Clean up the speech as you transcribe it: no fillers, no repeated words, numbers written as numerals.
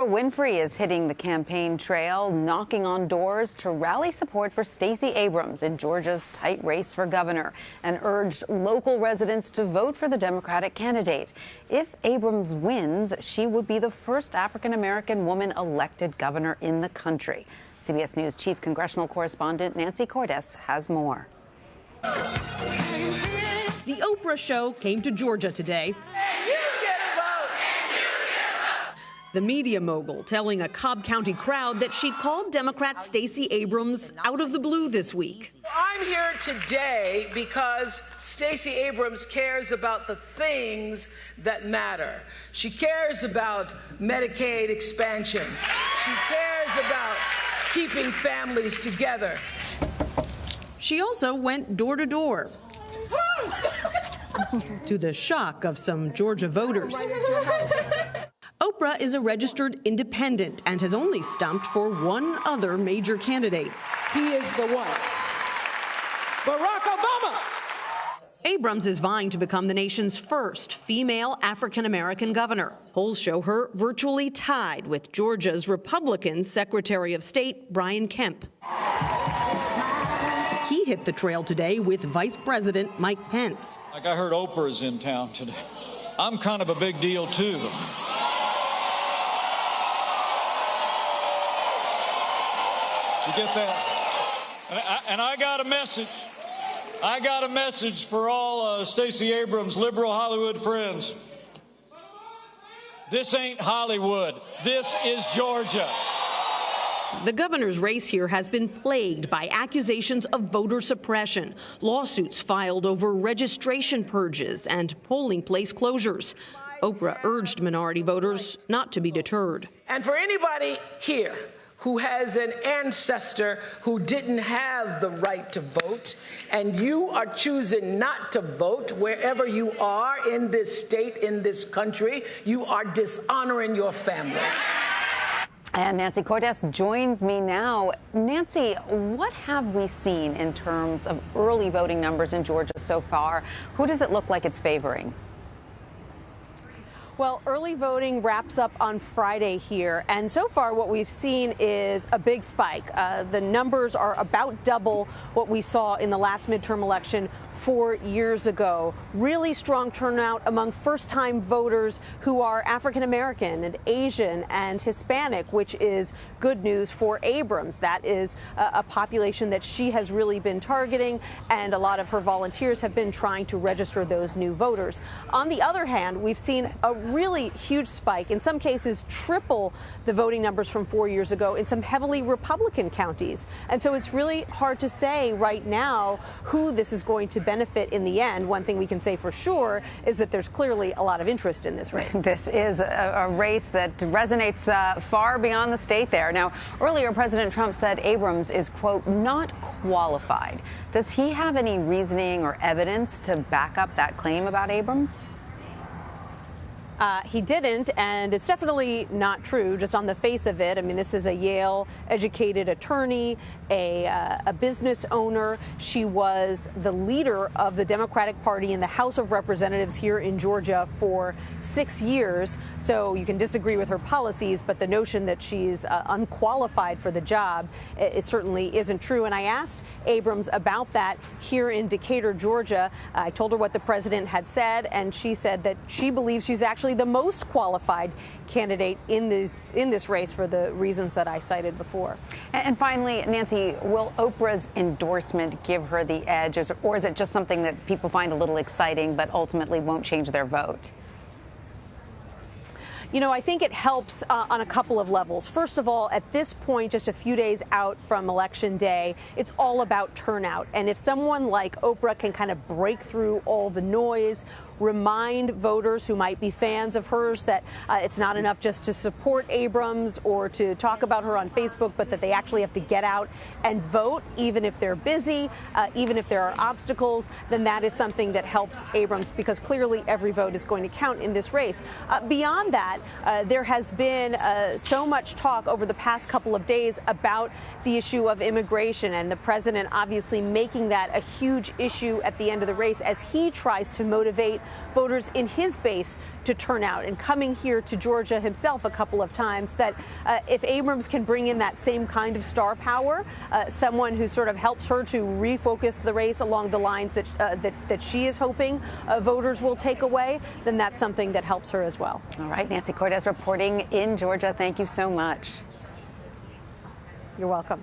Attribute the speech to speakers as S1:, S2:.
S1: Winfrey is hitting the campaign trail, knocking on doors to rally support for Stacey Abrams in Georgia's tight race for governor, and urged local residents to vote for the Democratic candidate. If Abrams wins, she would be the first African-American woman elected governor in the country. CBS News Chief Congressional correspondent Nancy Cordes has more.
S2: The Oprah show came to Georgia today. The media mogul telling a Cobb County crowd that she called Democrat Stacey Abrams out of the blue this week.
S3: I'm here today because Stacey Abrams cares about the things that matter. She cares about Medicaid expansion. She cares about keeping families together.
S2: She also went door to door, to the shock of some Georgia voters. Oprah is a registered independent and has only stumped for one other major candidate.
S3: He is the one. Barack Obama.
S2: Abrams is vying to become the nation's first female African-American governor. Polls show her virtually tied with Georgia's Republican Secretary of State, Brian Kemp. He hit the trail today with Vice President Mike Pence.
S4: Like I heard Oprah's in town today. I'm kind of a big deal, too. You get that? And I got a message. I got a message for all Stacey Abrams' liberal Hollywood friends. This ain't Hollywood. This is Georgia.
S2: The governor's race here has been plagued by accusations of voter suppression, lawsuits filed over registration purges, and polling place closures. Oprah urged minority voters not to be deterred.
S3: And for anybody here who has an ancestor who didn't have the right to vote, and you are choosing not to vote wherever you are in this state, in this country, you are dishonoring your family.
S1: And Nancy Cordes joins me now. Nancy, what have we seen in terms of early voting numbers in Georgia so far? Who does it look like it's favoring?
S5: Well, early voting wraps up on Friday here, and so far what we've seen is a big spike. The numbers are about double what we saw in the last midterm election 4 years ago. Really strong turnout among first-time voters who are African-American and Asian and Hispanic, which is good news for Abrams. That is a population that she has really been targeting, and a lot of her volunteers have been trying to register those new voters. On the other hand, we've seen a really huge spike, in some cases triple the voting numbers from 4 years ago in some heavily Republican counties. And so it's really hard to say right now who this is going to benefit in the end. One thing we can say for sure is that there's clearly a lot of interest in this race.
S1: This is a race that resonates far beyond the state there. Now, earlier, President Trump said Abrams is, quote, not qualified. Does he have any reasoning or evidence to back up that claim about Abrams?
S5: He didn't, and it's definitely not true, just on the face of it. I mean, this is a Yale-educated attorney, a business owner. She was the leader of the Democratic Party in the House of Representatives here in Georgia for 6 years. So you can disagree with her policies, but the notion that she's unqualified for the job certainly isn't true. And I asked Abrams about that here in Decatur, Georgia. I told her what the president had said, and she said that she believes she's actually the most qualified candidate in this race for the reasons that I cited before.
S1: And finally, Nancy, will Oprah's endorsement give her the edge, or is it just something that people find a little exciting but ultimately won't change their vote?
S5: You know, I think it helps on a couple of levels. First of all, at this point, just a few days out from Election Day, it's all about turnout. And if someone like Oprah can kind of break through all the noise, remind voters who might be fans of hers that it's not enough just to support Abrams or to talk about her on Facebook, but that they actually have to get out and vote, even if they're busy, even if there are obstacles, then that is something that helps Abrams, because clearly every vote is going to count in this race. Beyond that, there has been so much talk over the past couple of days about the issue of immigration, and the president obviously making that a huge issue at the end of the race as he tries to motivate voters in his base to turn out. And coming here to Georgia himself a couple of times, that if Abrams can bring in that same kind of star power, someone who sort of helps her to refocus the race along the lines that she is hoping voters will take away, then that's something that helps her as well.
S1: All right, Nancy Cortez reporting in Georgia. Thank you so much.
S5: You're welcome.